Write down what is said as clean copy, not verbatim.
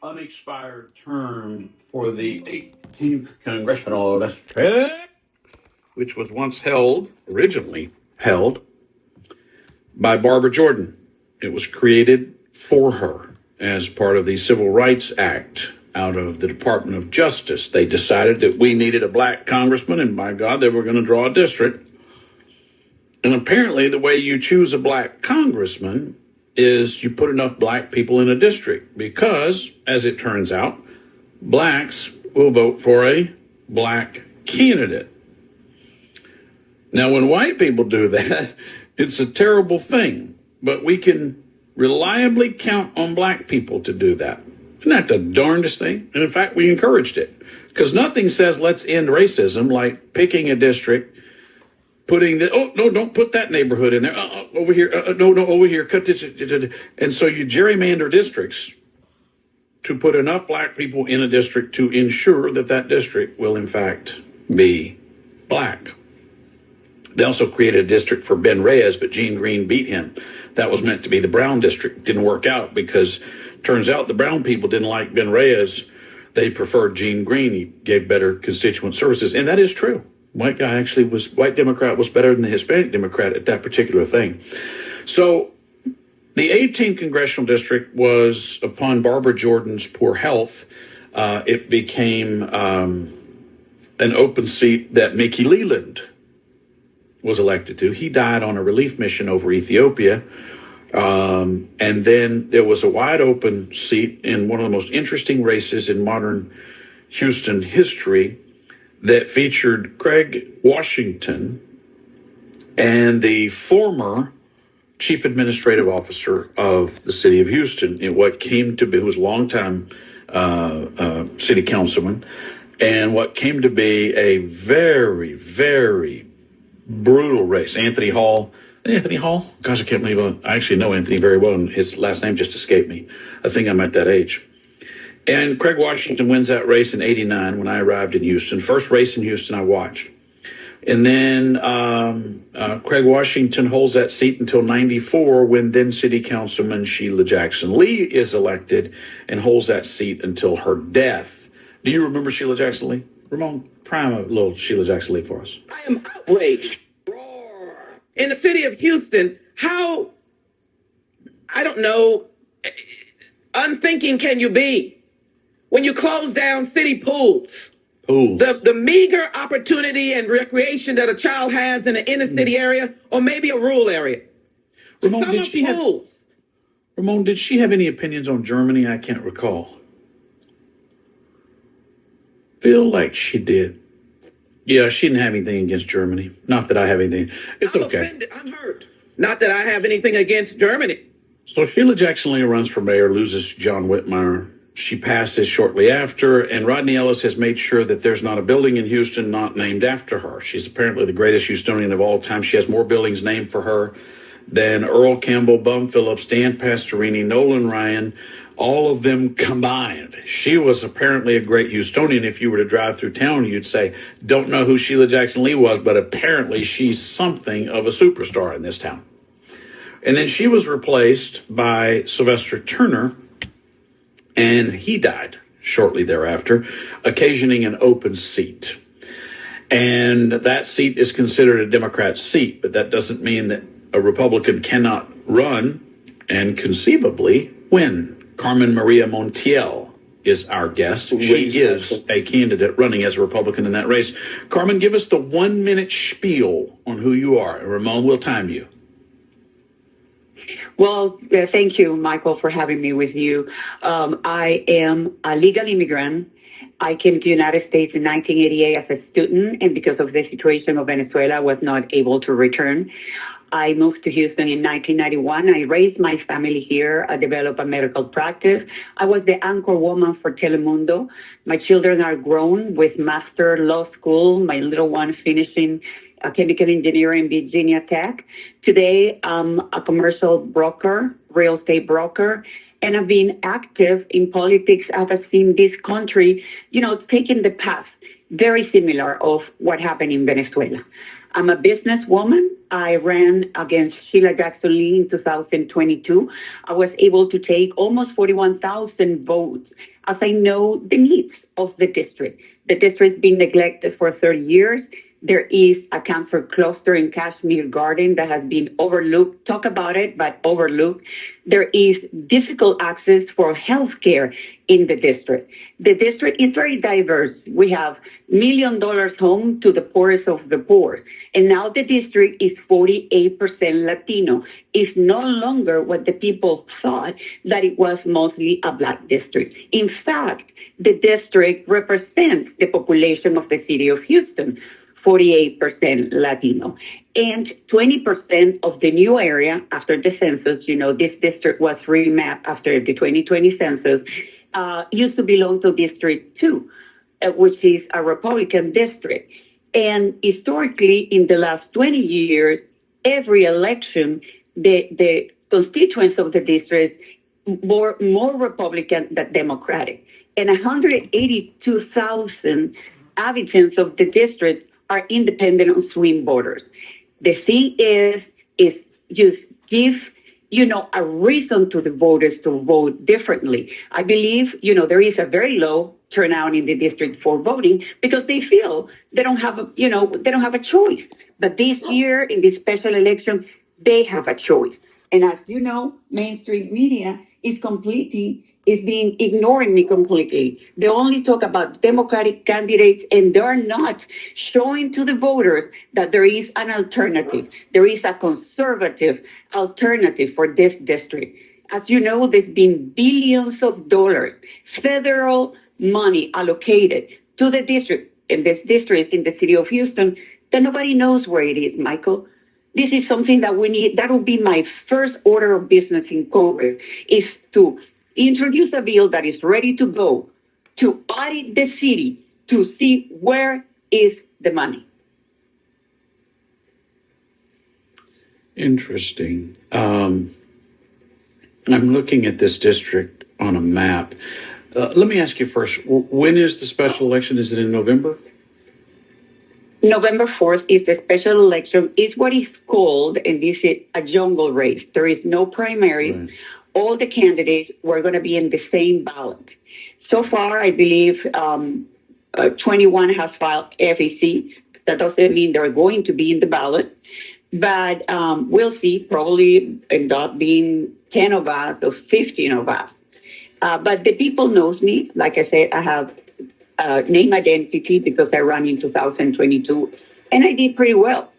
unexpired term for the 18th Congressional District, which was originally held by Barbara Jordan. It was created for her as part of the Civil Rights Act out of the Department of Justice. They decided that we needed a black congressman, and by God, they were going to draw a district. And apparently the way you choose a black congressman is you put enough black people in a district because, as it turns out, blacks will vote for a black candidate. Now, when white people do that, it's a terrible thing, but we can reliably count on black people to do that. Isn't that the darndest thing? And in fact, we encouraged it because nothing says let's end racism like picking a district, putting no, don't put that neighborhood in there. Over here. No, over here. Cut this. And so you gerrymander districts to put enough black people in a district to ensure that that district will in fact be black. They also created a district for Ben Reyes, but Gene Green beat him. That was meant to be the Brown district. Didn't work out because turns out the brown people didn't like Ben Reyes. They preferred Gene Green. He gave better constituent services. And that is true. White Democrat was better than the Hispanic Democrat at that particular thing. So the 18th Congressional District was, upon Barbara Jordan's poor health, it became an open seat that Mickey Leland was elected to. He died on a relief mission over Ethiopia. And then there was a wide open seat in one of the most interesting races in modern Houston history that featured Craig Washington and the former chief administrative officer of the city of Houston, in what came to be, who was a longtime city councilman, and what came to be a very, very brutal race. Anthony Hall? Gosh, I can't believe I actually know Anthony very well, and his last name just escaped me. I think I'm at that age. And Craig Washington wins that race in '89 when I arrived in Houston. First race in Houston I watched. And then Craig Washington holds that seat until '94 when then City Councilman Sheila Jackson Lee is elected and holds that seat until her death. Do you remember Sheila Jackson Lee? Ramon, prime a little Sheila Jackson Lee for us. I am outraged. In the city of Houston, how, I don't know, unthinking can you be when you close down city pools? The meager opportunity and recreation that a child has in an inner city area or maybe a rural area. Ramon, did she have any opinions on Germany? I can't recall. Feel like she did. Yeah, she didn't have anything against Germany. Not that I have anything. It's I'm okay. Offended. I'm hurt. Not that I have anything against Germany. So Sheila Jackson Lee runs for mayor, loses to John Whitmire. She passes shortly after, and Rodney Ellis has made sure that there's not a building in Houston not named after her. She's apparently the greatest Houstonian of all time. She has more buildings named for her than Earl Campbell, Bum Phillips, Dan Pastorini, Nolan Ryan, all of them combined. She was apparently a great Houstonian. If you were to drive through town, you'd say, don't know who Sheila Jackson Lee was, but apparently she's something of a superstar in this town. And then she was replaced by Sylvester Turner, and he died shortly thereafter, occasioning an open seat. And that seat is considered a Democrat seat, but that doesn't mean that a Republican cannot run and conceivably win. Carmen Maria Montiel is our guest. She is a candidate running as a Republican in that race. Carmen, give us the 1 minute spiel on who you are. And Ramon will time you. Well, thank you, Michael, for having me with you. I am a legal immigrant. I came to the United States in 1988 as a student, and because of the situation of Venezuela, I was not able to return. I moved to Houston in 1991. I raised my family here. I developed a medical practice. I was the anchor woman for Telemundo. My children are grown with master law school. My little one finishing chemical engineering in Virginia Tech. Today, I'm a commercial broker, real estate broker, and I've been active in politics. I've seen this country, taking the path very similar of what happened in Venezuela. I'm a businesswoman. I ran against Sheila Jackson Lee in 2022. I was able to take almost 41,000 votes as I know the needs of the district. The district's been neglected for 30 years. There is a cancer cluster in Kashmir Garden that has been overlooked. Talk about it, but overlooked. There is difficult access for health care in the district. The district is very diverse. We have $1 million home to the poorest of the poor. And now the district is 48% Latino. It's no longer what the people thought, that it was mostly a black district. In fact, the district represents the population of the city of Houston, 48% Latino. And 20% of the new area after the census, this district was remapped after the 2020 census, used to belong to District 2, which is a Republican district. And historically, in the last 20 years, every election, the constituents of the district were more Republican than Democratic. And 182,000 inhabitants of the district are independent on swing voters. The thing is just give, a reason to the voters to vote differently. I believe, there is a very low turnout in the district for voting because they feel they don't have a choice. But this year in this special election, they have a choice. And as you know, mainstream media is being ignoring me completely. They only talk about Democratic candidates, and they're not showing to the voters that there is an alternative. There is a conservative alternative for this district. As you know, there's been billions of dollars, federal money allocated to the district, and this district in the city of Houston, that nobody knows where it is, Michael. This is something that we need. That will be my first order of business in Congress, is to introduce a bill that is ready to go to audit the city to see where is the money. Interesting. I'm looking at this district on a map. Let me ask you first, when is the special election? Is it in November? November 4th is the special election. It's what is called, and this is a jungle race. There is no primary. Right. All the candidates were going to be in the same ballot. So far, I believe 21 has filed FEC. That doesn't mean they're going to be in the ballot. But we'll see, probably end up being 10 of us or 15 of us. But the people knows me. Like I said, I have name identity because I ran in 2022, and I did pretty well.